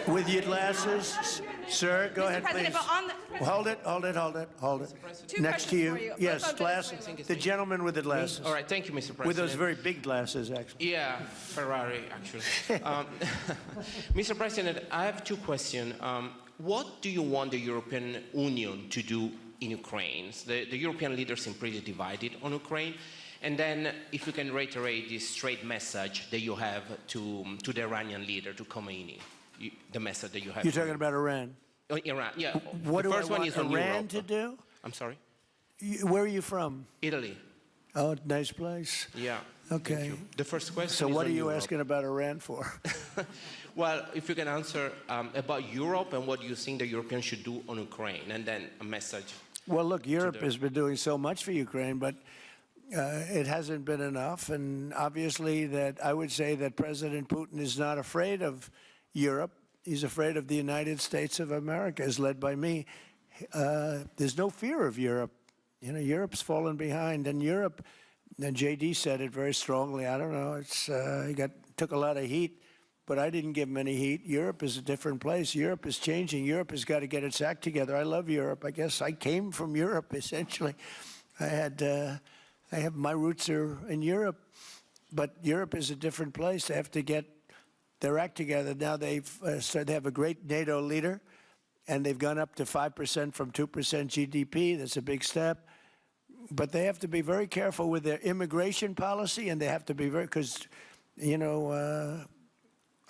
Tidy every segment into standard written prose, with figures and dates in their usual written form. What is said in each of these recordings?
With your glasses, sir, go ahead, please. Hold it. Next to you. Yes, glasses. The gentleman with the glasses. All right, thank you, Mr. President. With those very big glasses, actually. Yeah, Ferrari, actually. Mr. President, I have two questions. What do you want the European Union to do in Ukraine? The European leaders seem pretty divided on Ukraine. And then, if you can reiterate this straight message that you have to the Iranian leader, to Khomeini, the message that you have. You're talking about Iran? Oh, Iran, yeah. What the do first I one want is on Iran Europe. to do? I'm sorry? Where are you from? Italy. Oh, nice place. Yeah. Okay. Thank you. The first question So is what on are you Europe. asking about Iran for? Well, if you can answer about Europe and what you think the Europeans should do on Ukraine, and then a message. Well, look, Europe has been doing so much for Ukraine, but it hasn't been enough. And obviously that I would say that President Putin is not afraid of Europe. He's afraid of the United States of America, as led by me. There's no fear of Europe. You know, Europe's fallen behind. And Europe, and JD said it very strongly, I don't know, he took a lot of heat, but I didn't give him any heat. Europe is a different place. Europe is changing. Europe has got to get its act together. I love Europe. I guess I came from Europe, essentially. My roots are in Europe, but Europe is a different place. They have to get their act together. Now they have a great NATO leader, and they've gone up to 5% from 2% GDP. That's a big step. But they have to be very careful with their immigration policy, and they have to be very, because, you know,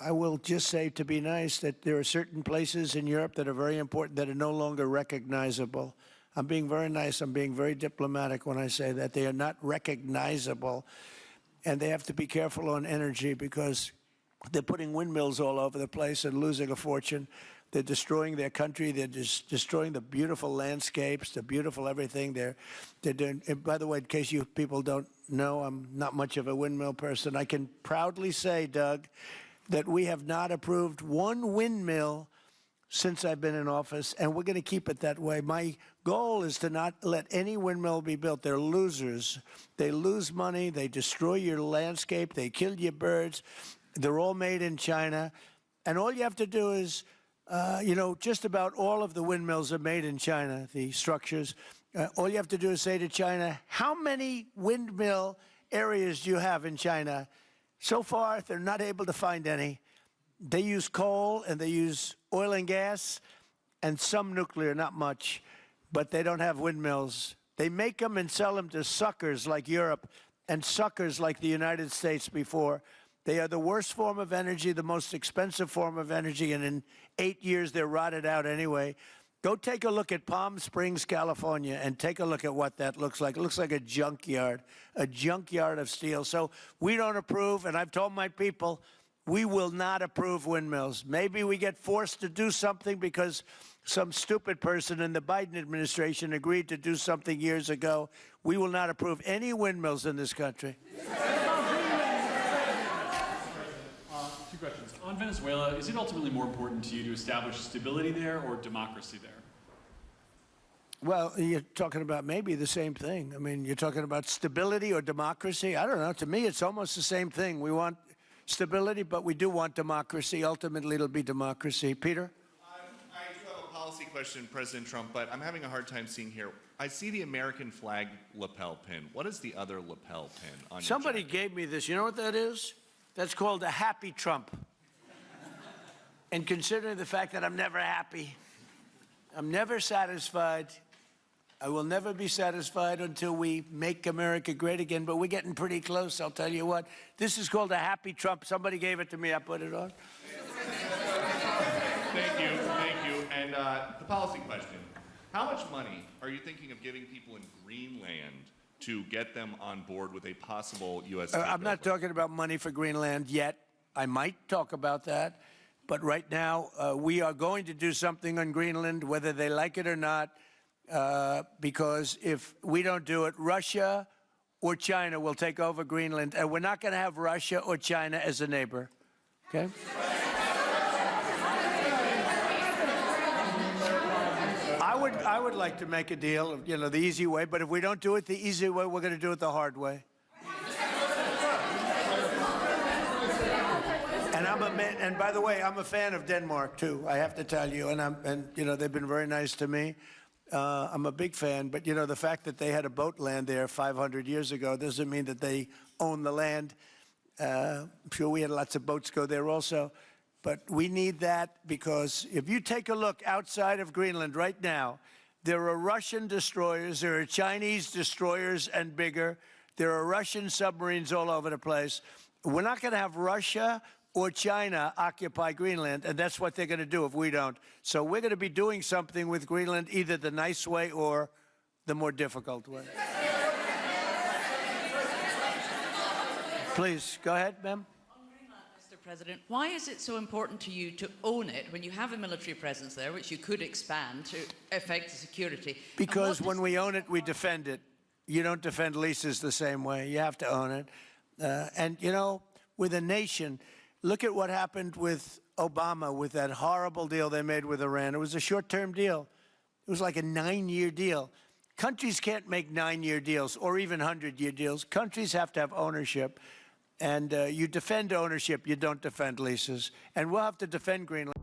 I will just say, to be nice, that there are certain places in Europe that are very important that are no longer recognizable. I'm being very nice. I'm being very diplomatic when I say that. They are not recognizable. And they have to be careful on energy because they're putting windmills all over the place and losing a fortune. They're destroying their country. They're just destroying the beautiful landscapes, the beautiful everything. They're doing, and by the way, in case you people don't know, I'm not much of a windmill person. I can proudly say, Doug, that we have not approved one windmill since I've been in office, and we're going to keep it that way. My goal is to not let any windmill be built. They're losers. They lose money. They destroy your landscape. They kill your birds. They're all made in China. And all you have to do is, you know, just about all of the windmills are made in China, the structures. All you have to do is say to China, how many windmill areas do you have in China? So far, they're not able to find any. They use coal and they use oil and gas and some nuclear, not much, but they don't have windmills. They make them and sell them to suckers like Europe and suckers like the United States before. They are the worst form of energy, the most expensive form of energy, and in 8 years they're rotted out anyway. Go take a look at Palm Springs, California, and take a look at what that looks like. It looks like a junkyard of steel. So we don't approve, and I've told my people, we will not approve windmills. Maybe we get forced to do something because some stupid person in the Biden administration agreed to do something years ago. We will not approve any windmills in this country. Two questions. On Venezuela, is it ultimately more important to you to establish stability there or democracy there? Well, you're talking about maybe the same thing. I mean, you're talking about stability or democracy? I don't know. To me, it's almost the same thing. We want stability, but we do want democracy. Ultimately, it'll be democracy. Peter? I do have a policy question, President Trump, but I'm having a hard time seeing here. I see the American flag lapel pin. What is the other lapel pin on Somebody your jacket? gave me this. You know what that is? That's called a happy Trump. And considering the fact that I'm never happy, I'm never satisfied, I will never be satisfied until we make America great again, but we're getting pretty close, I'll tell you what. This is called a happy Trump. Somebody gave it to me, I put it on. Thank you. And the policy question. How much money are you thinking of giving people in Greenland to get them on board with a possible U.S. I'm not talking about money for Greenland yet. I might talk about that. But right now, we are going to do something on Greenland, whether they like it or not, because if we don't do it, Russia or China will take over Greenland, and we're not going to have Russia or China as a neighbor. Okay? I would like to make a deal, you know, the easy way, but if we don't do it the easy way, we're going to do it the hard way. And I'm a man, and by the way, I'm a fan of Denmark too. I have to tell you, and you know they've been very nice to me. I'm a big fan, but you know the fact that they had a boat land there 500 years ago doesn't mean that they own the land. I'm sure we had lots of boats go there also, but we need that because if you take a look outside of Greenland right now, there are Russian destroyers, there are Chinese destroyers and bigger, there are Russian submarines all over the place. We're not going to have Russia or China occupy Greenland, and that's what they're going to do if we don't. So we're going to be doing something with Greenland, either the nice way or the more difficult way. Please, go ahead, ma'am. Mr. President, why is it so important to you to own it when you have a military presence there, which you could expand to affect security? Because when we own it, we defend it. You don't defend leases the same way. You have to own it. And, you know, with a nation, look at what happened with Obama, with that horrible deal they made with Iran. It was a short-term deal. It was like a 9-year deal. Countries can't make 9-year deals or even 100-year deals. Countries have to have ownership. And you defend ownership, you don't defend leases. And we'll have to defend Greenland.